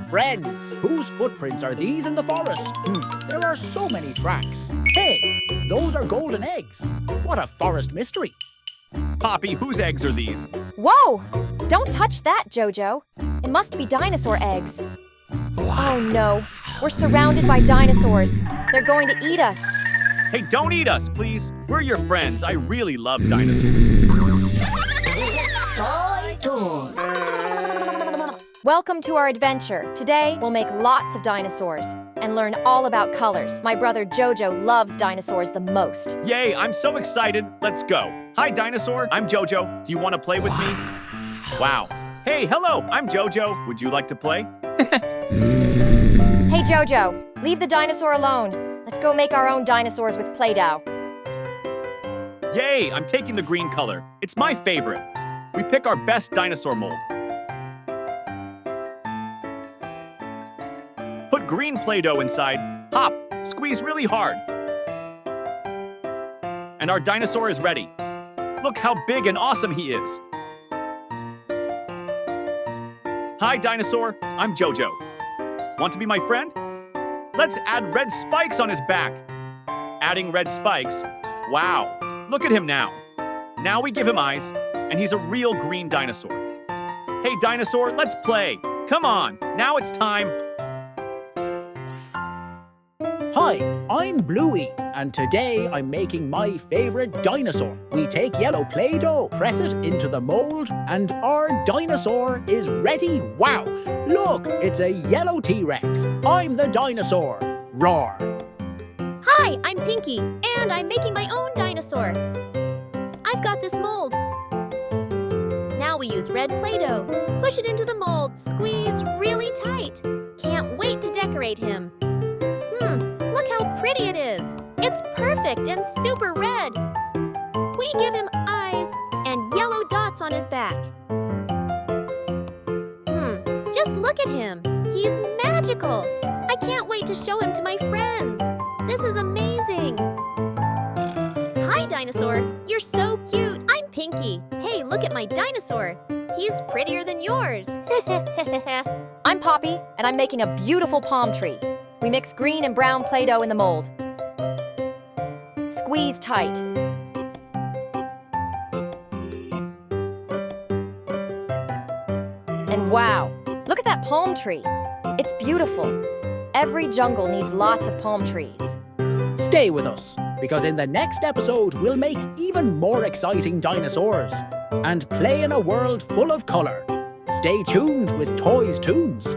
friends. Whose footprints are these in the forest? There are so many tracks. Hey, those are golden eggs. What a forest mystery. Poppy, whose eggs are these? Whoa! Don't touch that, Jojo. It must be dinosaur eggs. Oh no, we're surrounded by dinosaurs. They're going to eat us. Hey, don't eat us, please. We're your friends. I really love dinosaurs. Welcome to our adventure. Today, we'll make lots of dinosaurs and learn all about colors. My brother Jojo loves dinosaurs the most. Yay, I'm so excited. Let's go. Hi, dinosaur. I'm Jojo. Do you want to play with me? Wow. Hey, hello. I'm Jojo. Would you like to play? Hey, Jojo, leave the dinosaur alone. Let's go make our own dinosaurs with Play-Doh. Yay, I'm taking the green color. It's my favorite. We pick our best dinosaur mold. Put green Play-Doh inside. Pop, squeeze really hard. And our dinosaur is ready. Look how big and awesome he is. Hi, dinosaur. I'm Jojo. Want to be my friend? Let's add red spikes on his back. Adding red spikes. Wow, look at him now. Now we give him eyes, and he's a real green dinosaur. Hey, dinosaur, let's play. Come on, now it's time. Hi, I'm Bluey, and today I'm making my favorite dinosaur. We take yellow Play-Doh, press it into the mold, and our dinosaur is ready. Wow, look, it's a yellow T-Rex. I'm the dinosaur. Roar. Hi, I'm Pinky, and I'm making my own dinosaur. I've got this mold. Now we use red Play-Doh. Push it into the mold, squeeze really tight. Can't wait to decorate him. Look how pretty it is. It's perfect and super red. We give him eyes and yellow dots on his back. Just look at him. He's magical. I can't wait to show him to my friends. This is amazing. Hi, dinosaur. You're so cute. I'm Pinky. Hey, look at my dinosaur. He's prettier than yours. I'm Poppy, and I'm making a beautiful palm tree. We mix green and brown Play-Doh in the mold. Squeeze tight. And wow, look at that palm tree. It's beautiful. Every jungle needs lots of palm trees. Stay with us, because in the next episode, we'll make even more exciting dinosaurs and play in a world full of color. Stay tuned with Toys Tunes.